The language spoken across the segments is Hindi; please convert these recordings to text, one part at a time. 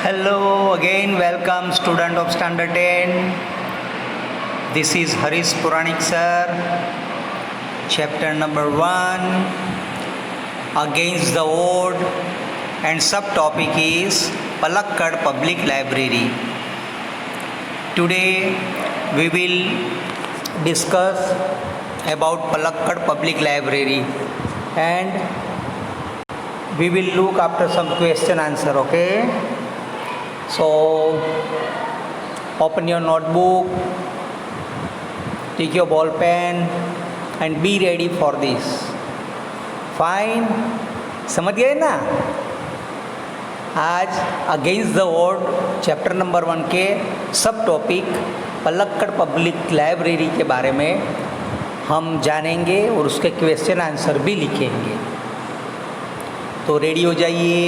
Hello again, welcome student of standard 10. This is Harish Puranik sir. Chapter number 1, Against the Odd, and subtopic is Palakkad Public Library. Today we will discuss about Palakkad Public Library and we will look after some question answer, okay? So open your notebook, take your ball pen and be ready for this. Fine, समझ गए ना? आज against the odd chapter number 1 के सब टॉपिक पलक्कड़ पब्लिक लाइब्रेरी के बारे में हम जानेंगे और उसके क्वेश्चन आंसर भी लिखेंगे. तो रेडी हो जाइए.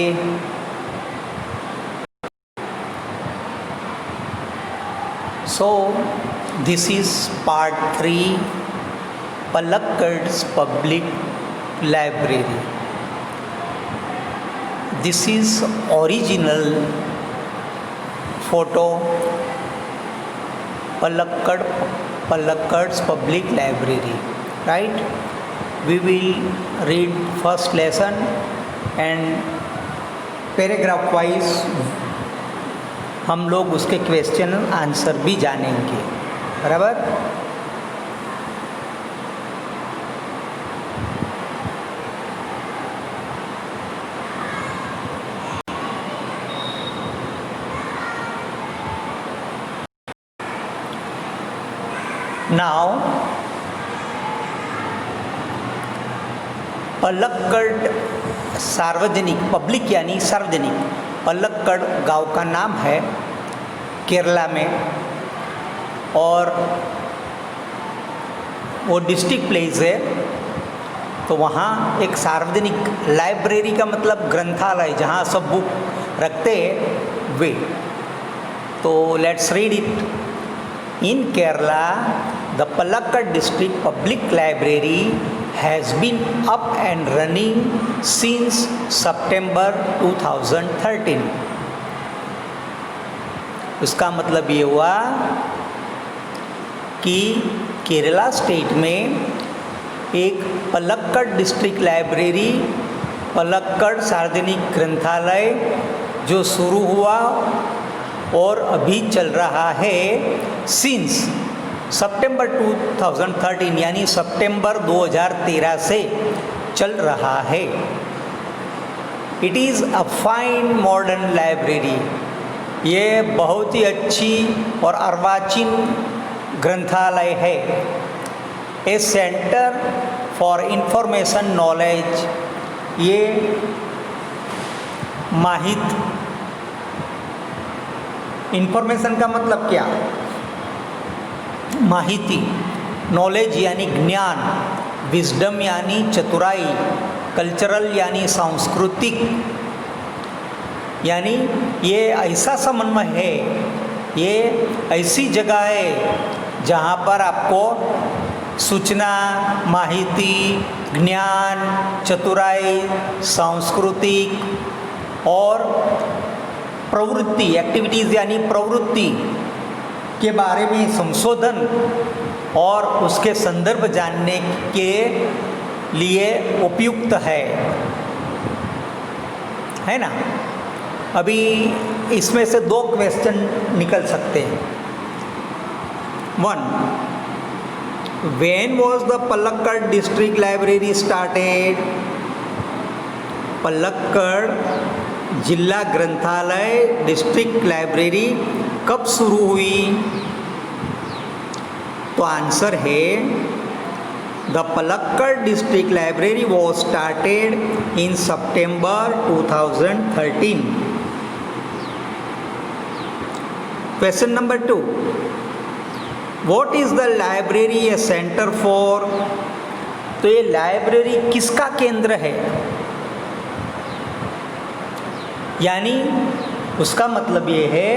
So this is part 3, Palakkad's Public Library. This is original photo Palakkad's Public Library, right? We will read first lesson and paragraph wise हम लोग उसके क्वेश्चन आंसर भी जानेंगे. बराबर? नाउ पलक्कड़ सार्वजनिक, पब्लिक यानी सार्वजनिक, पलक्कड़ गांव का नाम है केरला में और वो डिस्ट्रिक्ट प्लेस है. तो वहाँ एक सार्वजनिक लाइब्रेरी का मतलब ग्रंथालय जहाँ सब बुक रखते हैं वे. तो let's read it. In Kerala the Palakkad district public library has been up and running since September 2013. उसका मतलब ये हुआ कि केरला स्टेट में एक पलक्कड़ डिस्ट्रिक्ट लाइब्रेरी, पलक्कड़ सार्वजनिक ग्रंथालय जो शुरू हुआ और अभी चल रहा है सिंस सितंबर 2013 यानी सितंबर 2013 से चल रहा है. It is a fine modern library. ये बहुत ही अच्छी और अर्वाचीन ग्रंथालय है. ए सेंटर फॉर इंफॉर्मेशन नॉलेज, ये माहित, इंफॉर्मेशन का मतलब क्या? माहिती, नॉलेज यानी ज्ञान, विजडम यानी चतुराई, कल्चरल यानी सांस्कृतिक, यानी ये ऐसा समन्वय है, ये ऐसी जगह है जहाँ पर आपको सूचना, माहिती, ज्ञान, चतुराई, सांस्कृतिक और प्रवृत्ति, एक्टिविटीज़ यानी प्रवृत्ति के बारे में संशोधन और उसके संदर्भ जानने के लिए उपयुक्त है ना. अभी इसमें से 2 क्वेश्चन निकल सकते हैं. 1, when was the Palakkad district library started? Palakkad जिला ग्रंथालय डिस्ट्रिक्ट लाइब्रेरी कब शुरू हुई? तो आंसर है the Palakkad district library was started in September 2013. Question number 2, what is the library A centre for? तो ये लाइब्रेरी किसका केंद्र है? यानी उसका मतलब ये है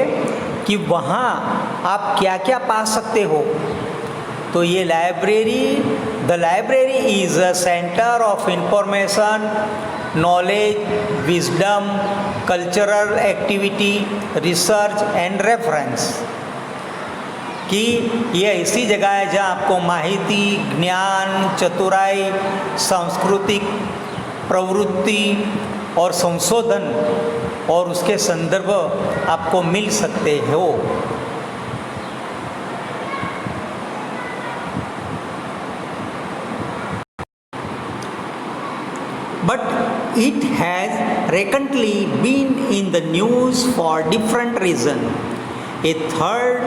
कि वहाँ आप क्या क्या पा सकते हो. तो ये library, the library is a centre of information knowledge, wisdom, cultural activity, research and reference. कि ये ऐसी जगह है जहाँ आपको माहिती, ज्ञान, चतुराई, सांस्कृतिक प्रवृत्ति और संशोधन और उसके संदर्भ आपको मिल सकते हो. But it has recently been in the news for different reasons. A third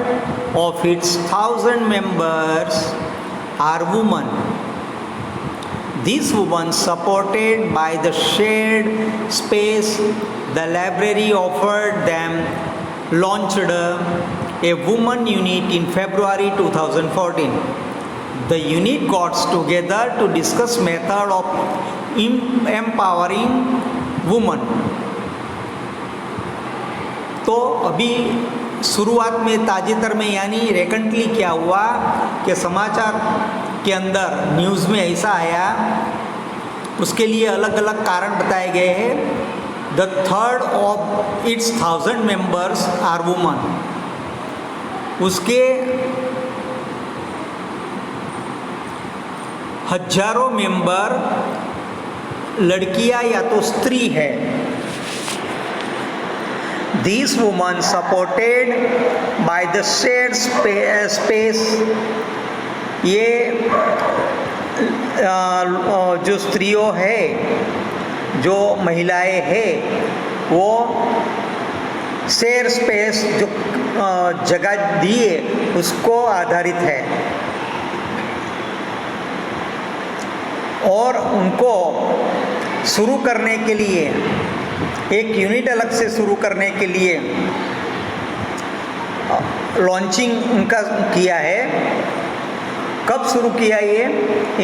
of its 1,000 members are women. These women, supported by the shared space the library offered them, launched a women unit in February 2014. The unit got together to discuss method of empowering women. तो अभी शुरुआत में ताजेतर में यानी रिसेंटली क्या हुआ कि समाचार के अंदर न्यूज़ में ऐसा आया, उसके लिए अलग अलग कारण बताए गए हैं. The third of its 1,000 members are woman. उसके हजारों मेंबर लड़कियां या तो स्त्री है. These women, supported by the shared space, ये जो स्त्रियों है, जो महिलाएं हैं, वो शेयर स्पेस जो जगह दिए उसको आधारित है और उनको शुरू करने के लिए एक यूनिट अलग से शुरू करने के लिए लॉन्चिंग उनका किया है. कब शुरू किया ये?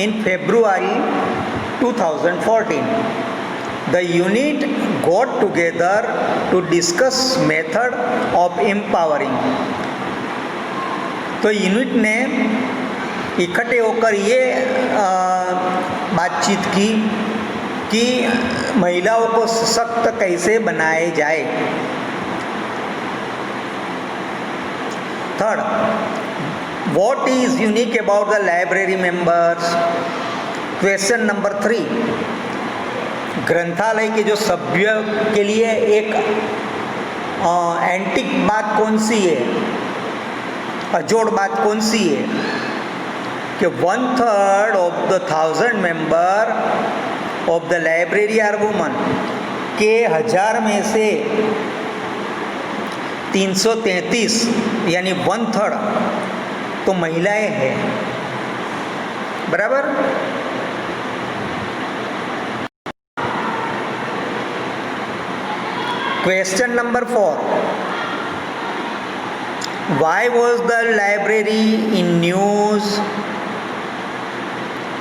इन February 2014. The unit got together to discuss method of empowering. तो यूनिट ने इकट्ठे होकर ये बातचीत की कि महिलाओं को सशक्त कैसे बनाए जाए. Third, what is unique about the library members? Question number 3, ग्रंथालय के जो सभ्य के लिए एक एंटिक बात कौन सी है, अजोड़ बात कौन सी है कि 1/3 of the 1,000 member of the library are woman. के 1000 में से 333 यानी 1/3 तो महिलाएं हैं. बराबर. Question number 4, why was the library in news?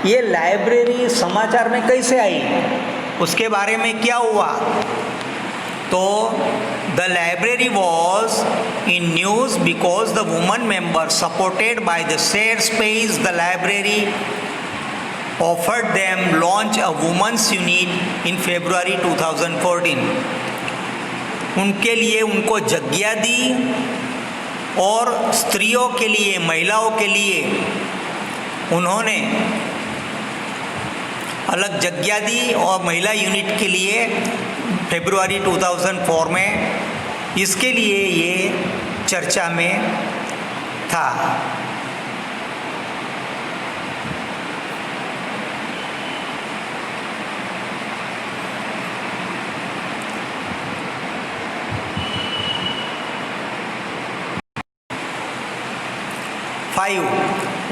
ये लाइब्रेरी समाचार में कैसे आई, उसके बारे में क्या हुआ? तो the library was in news because the woman member supported by the share space the library offered them launch a women's unit in February 2014. उनके लिए उनको जगह दी और स्त्रियों के लिए, महिलाओं के लिए उन्होंने अलग जगह दी और महिला यूनिट के लिए February 2004 में इसके लिए ये चर्चा में था.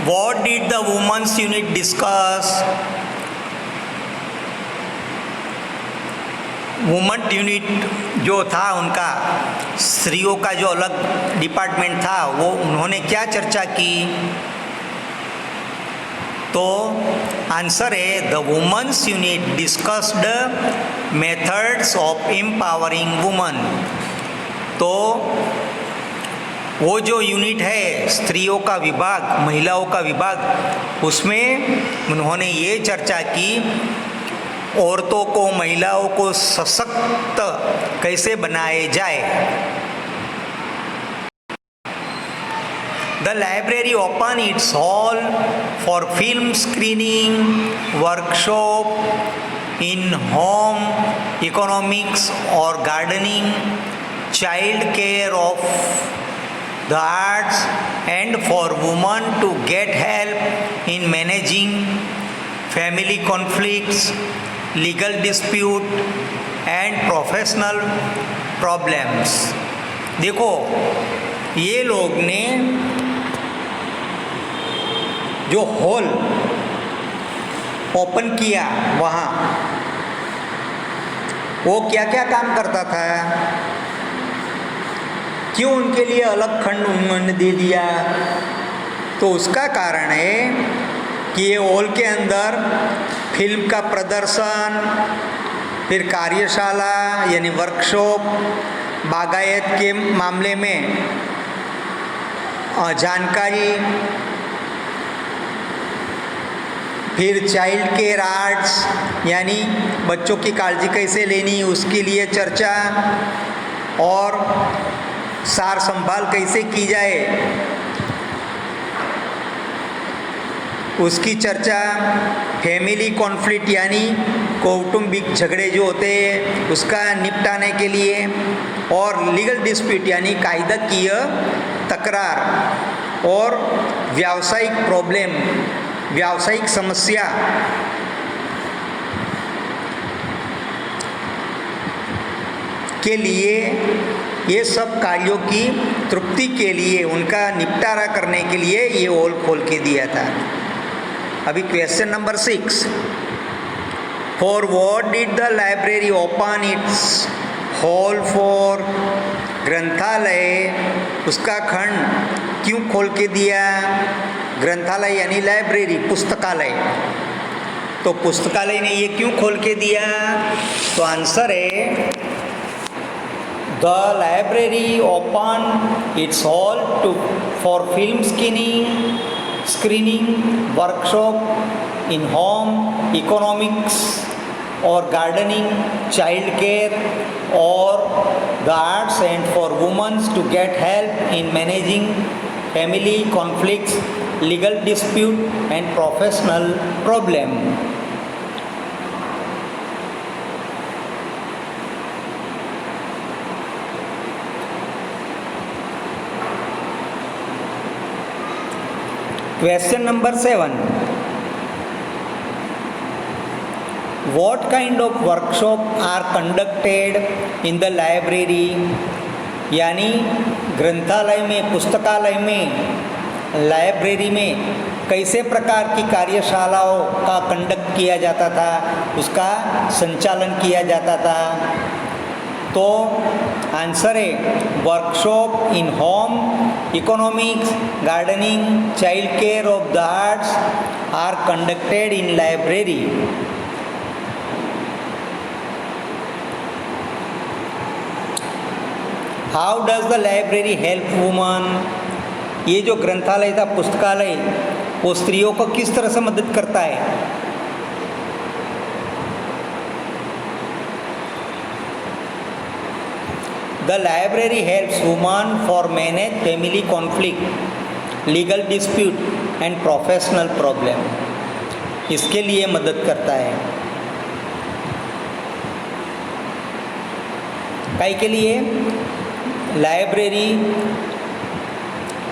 What did the women's unit discuss? Women unit जो था उनका, स्त्रियों का जो अलग डिपार्टमेंट था, वो उन्होंने क्या चर्चा की? तो आंसर है the women's unit discussed methods of empowering women. तो वो जो यूनिट है स्त्रियों का विभाग, महिलाओं का विभाग, उसमें उन्होंने ये चर्चा की औरतों को, महिलाओं को सशक्त कैसे बनाए जाए। The library open its hall for film screening, workshop in home economics or gardening, child care of the arts, and for women to get help in managing family conflicts, legal dispute and professional problems। देखो, ये लोग ने जो हॉल ओपन किया वहाँ, वो क्या क्या काम करता था, क्यों उनके लिए अलग खंड उन्होंने दे दिया। तो उसका कारण है कि ये हॉल के अंदर फिल्म का प्रदर्शन, फिर कार्यशाला यानी वर्कशॉप, बागायत के मामले में जानकारी, फिर चाइल्ड केयर आर्ट्स यानी बच्चों की काळजी कैसे लेनी उसके लिए चर्चा, और सार संभाल कैसे की जाए उसकी चर्चा, फैमिली कॉन्फ्लिक्ट यानी कौटुंबिक झगड़े जो होते हैं उसका निपटाने के लिए, और लीगल डिस्प्यूट यानी कायदाकीय तकरार, और व्यावसायिक प्रॉब्लम, व्यावसायिक समस्या के लिए, ये सब कार्यों की तृप्ति के लिए, उनका निपटारा करने के लिए ये हॉल खोल के दिया था। अभी question number 6, for what did the library open its hall for, ग्रंथालय उसका खंड क्यों खोल के दिया। ग्रंथालय यानी लाइब्रेरी, पुस्तकालय, तो पुस्तकालय ने ये क्यों खोल के दिया। तो आंसर है the library open its hall too for film screening, workshop in home economics और गार्डनिंग, चाइल्ड केयर और the arts, and for women's to get help in managing family conflicts, legal dispute and professional problem. Question number 7, what kind of workshop are conducted in the library, यानी ग्रंथालय में, पुस्तकालय में, लाइब्रेरी में कैसे प्रकार की कार्यशालाओं का कंडक्ट किया जाता था, उसका संचालन किया जाता था। तो आंसर है workshop in home economics, gardening, child care of the arts are conducted in library. How does the library help woman, ये जो ग्रंथालय था, पुस्तकालय, वो स्त्रियों को किस तरह से मदद करता है। The library helps women for manage family conflict, legal dispute and professional problem। इसके लिए मदद करता है। काहे के लिए? लाइब्रेरी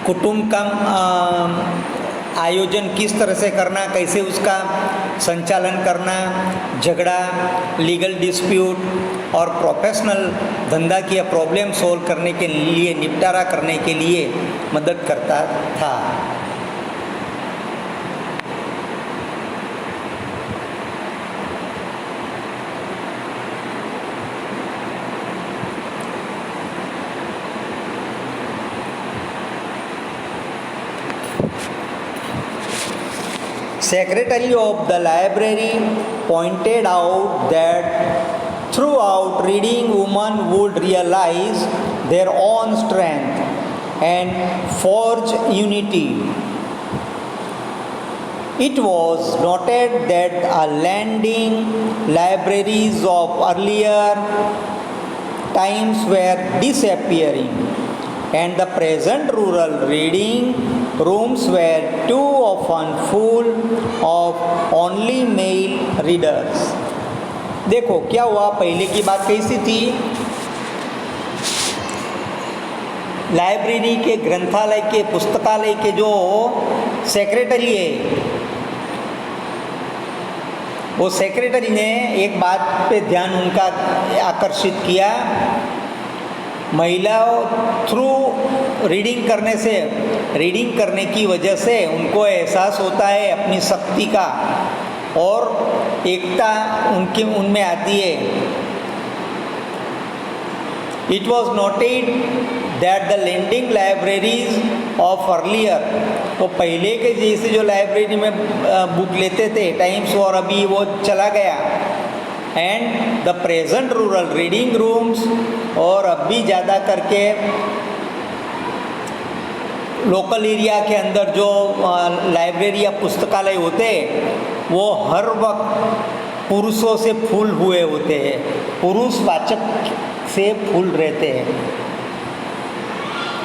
कुटुंब का आयोजन किस तरह से करना, कैसे उसका संचालन करना, झगड़ा, लीगल डिस्प्यूट और प्रोफेशनल धंधा की प्रॉब्लम सोल्व करने के लिए, निपटारा करने के लिए मदद करता था। Secretary of the library pointed out that throughout reading, women would realize their own strength and forge unity It was noted that a lending libraries of earlier times were disappearing, and the present rural reading rooms were too often full of only male readers. देखो क्या हुआ, पहले की बात कैसी थी, लाइब्रेरी के, ग्रंथालय के, पुस्तकालय के जो सेक्रेटरी है, वो सेक्रेटरी ने एक बात पे ध्यान उनका आकर्षित किया, महिलाओं थ्रू रीडिंग करने की वजह से उनको एहसास होता है अपनी शक्ति का और एकता उनमें आती है. It was noted that the lending libraries of earlier, तो पहले के जैसे जो लाइब्रेरी में बुक लेते थे टाइम्स, और अभी वो चला गया, and the present rural reading rooms, और अभी ज़्यादा करके लोकल एरिया के अंदर जो लाइब्रेरी या पुस्तकालय होते हैं वो हर वक्त पुरुषों से फुल हुए होते हैं, पुरुषवाचक से फुल रहते हैं.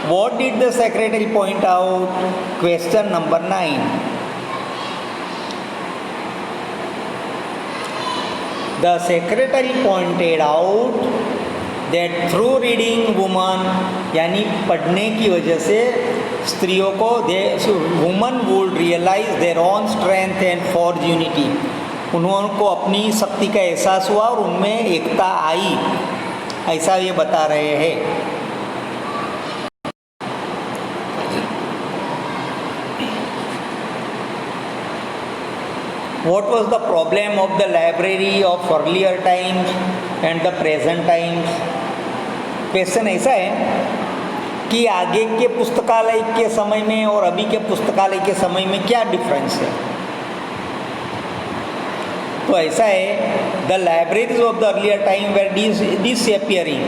What did the secretary point out? Question number 9. The secretary pointed out that through reading woman, यानी पढ़ने की वजह से स्त्रियों को women would realize their own strength and forge unity. उनको अपनी शक्ति का एहसास हुआ और उनमें एकता आई, ऐसा ये बता रहे हैं. What was the problem of the library of earlier times and the present times? Question ऐसा है कि आगे के पुस्तकालय के समय में और अभी के पुस्तकालय के समय में क्या डिफरेंस है. तो ऐसा है, the libraries of the earlier time were disappearing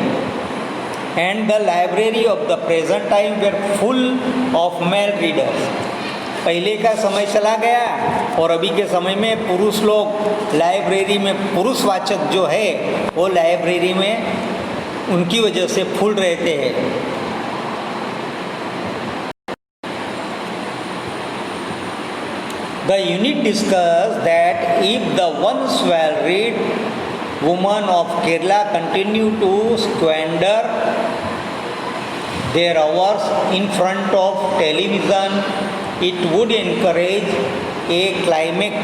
and the library of the present time were full of male readers. पहले का समय चला गया और अभी के समय में पुरुष लोग लाइब्रेरी में, पुरुषवाचक जो है वो लाइब्रेरी में उनकी वजह से फुल रहते हैं. The unit discussed that if the once well-read women of Kerala continue to squander their hours in front of television, it would encourage a climate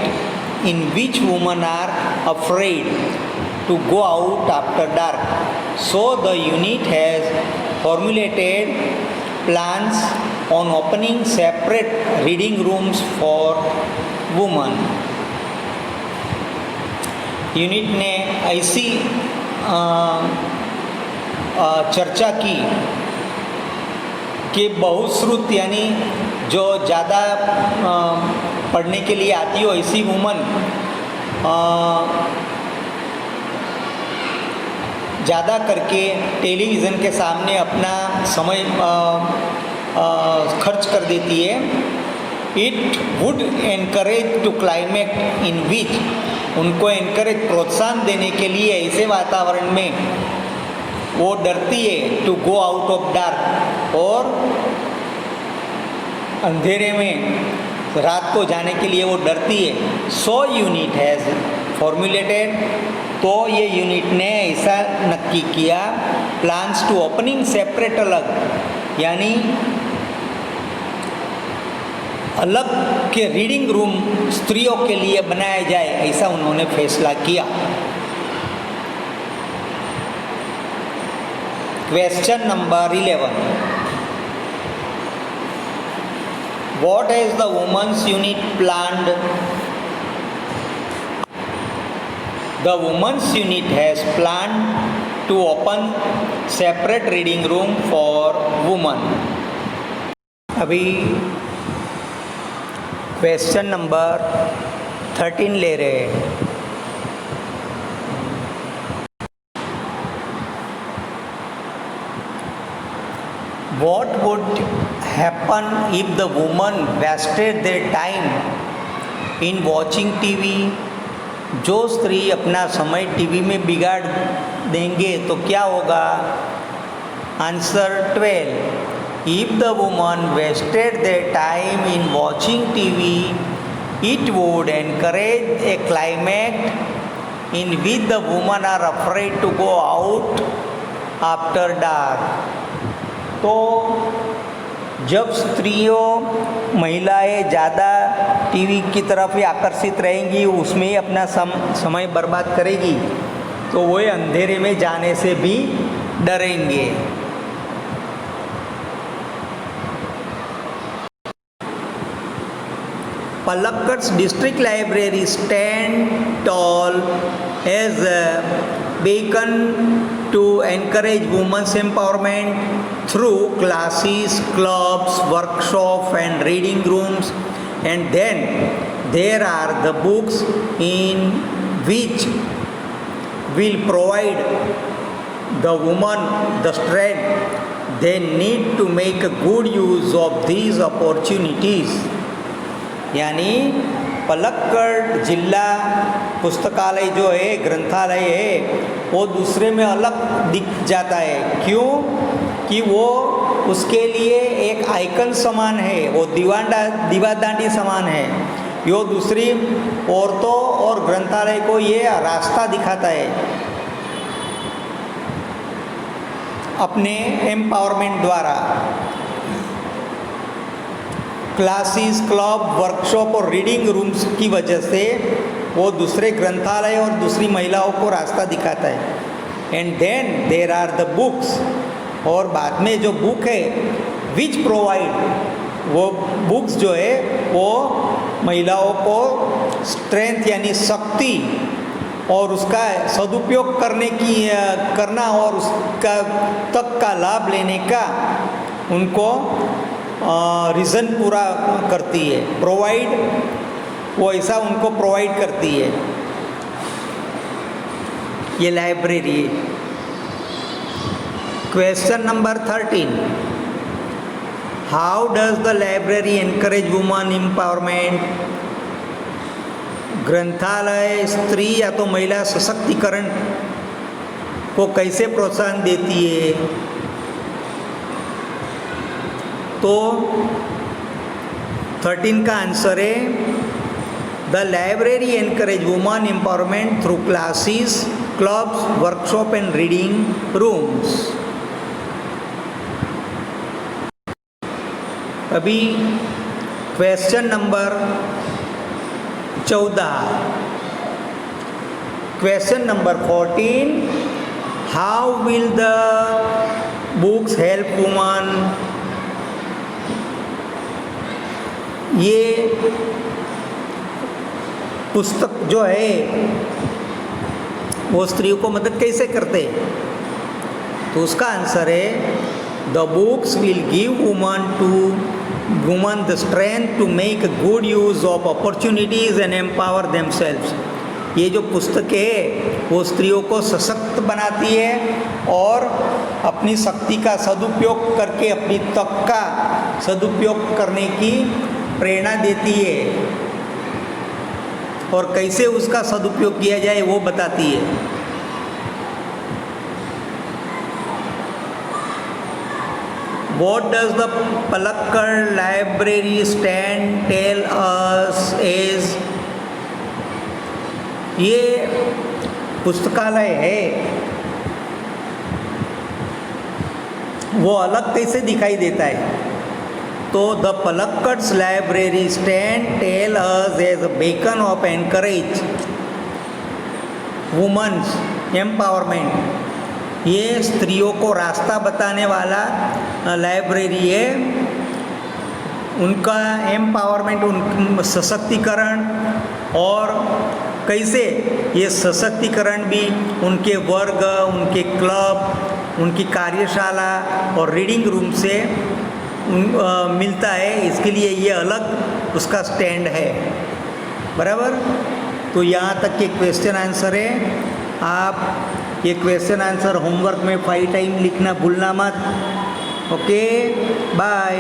in which women are afraid to go out after dark. So the unit has formulated plans on opening separate reading rooms for women. Unit ने ऐसी चर्चा की कि बहुश्रुत यानी जो ज़्यादा पढ़ने के लिए आती हो ऐसी वुमन ज़्यादा करके टेलीविज़न के सामने अपना समय खर्च कर देती है. It would encourage to climate in which, उनको एनकरेज प्रोत्साहन देने के लिए ऐसे वातावरण में वो डरती है to go out of dark, और अंधेरे में रात को जाने के लिए वो डरती है. सो यूनिट हैज़ फॉर्मुलेटेड, तो ये यूनिट ने ऐसा नक्की किया, प्लान्स टू ओपनिंग सेपरेट, अलग यानी अलग के रीडिंग रूम स्त्रियों के लिए बनाया जाए, ऐसा उन्होंने फैसला किया. Question number 11. What has the women's unit planned? The women's unit has planned to open separate reading room for women. अभी क्वेश्चन नंबर 13 ले रहे हैं. What would happen if the women wasted their time in watching TV, जो स्त्री अपना समय टीवी में बिगाड़ देंगे तो क्या होगा? Answer 12, if the woman wasted their time in watching TV, it would encourage a climate in which the woman are afraid to go out after dark. तो जब स्त्रियों, महिलाएं ज़्यादा टीवी की तरफ ही आकर्षित रहेंगी, उसमें ही अपना समय बर्बाद करेगी, तो वो अंधेरे में जाने से भी डरेंगे। Palakkad's district library stand tall as a beacon to encourage women's empowerment through classes, clubs, workshops and reading rooms. And then there are the books in which will provide the woman the strength they need to make a good use of these opportunities. यानी पलक्कड़ जिला पुस्तकालय जो है, ग्रंथालय है, वो दूसरे में अलग दिख जाता है। क्यों? कि वो उसके लिए एक आइकन समान है, वो दीवादांडी समान है। यो दूसरी औरतों और ग्रंथालय को ये रास्ता दिखाता है अपने एम्पावरमेंट द्वारा। क्लासेस, क्लब, वर्कशॉप और रीडिंग रूम्स की वजह से वो दूसरे ग्रंथालय और दूसरी महिलाओं को रास्ता दिखाता है। And then there are the books, और बाद में जो बुक है विच प्रोवाइड, वो बुक्स जो है वो महिलाओं को स्ट्रेंथ यानी शक्ति और उसका सदुपयोग करना और उसका तक का लाभ लेने का उनको रीज़न पूरा करती है। प्रोवाइड, वो ऐसा उनको प्रोवाइड करती है ये library. Question number 13, how does the library encourage women empowerment? ग्रंथालय स्त्री या तो महिला सशक्तिकरण को कैसे प्रोत्साहन देती है? तो 13 का आंसर है the library encourage women empowerment through classes, clubs, workshop and reading rooms. अभी question number 14, question number 14, how will the books help woman? ये पुस्तक जो है वो स्त्रियों को मदद कैसे करते? तो उसका आंसर है the books will give woman the strength to make good use of opportunities and empower themselves. ये जो पुस्तकें है वो स्त्रियों को सशक्त बनाती है और अपनी शक्ति का सदुपयोग करके अपनी तक का सदुपयोग करने की प्रेरणा देती है, और कैसे उसका सदुपयोग किया जाए वो बताती है। What does the Palakkad Library stand tell us is? ये पुस्तकालय है वो अलग कैसे दिखाई देता है? तो the पलक्कड's library stand tell us as a beacon of encourage women's empowerment। ये स्त्रियों को रास्ता बताने वाला लाइब्रेरी है, उनका एम्पावरमेंट, उन सशक्तिकरण, और कैसे ये सशक्तिकरण भी उनके वर्ग, उनके क्लब, उनकी कार्यशाला और रीडिंग रूम से मिलता है। इसके लिए ये अलग उसका स्टैंड है। बराबर? तो यहाँ तक के क्वेश्चन आंसर है। आप ये क्वेश्चन आंसर होमवर्क में 5 टाइम लिखना भूलना मत। Okay, bye.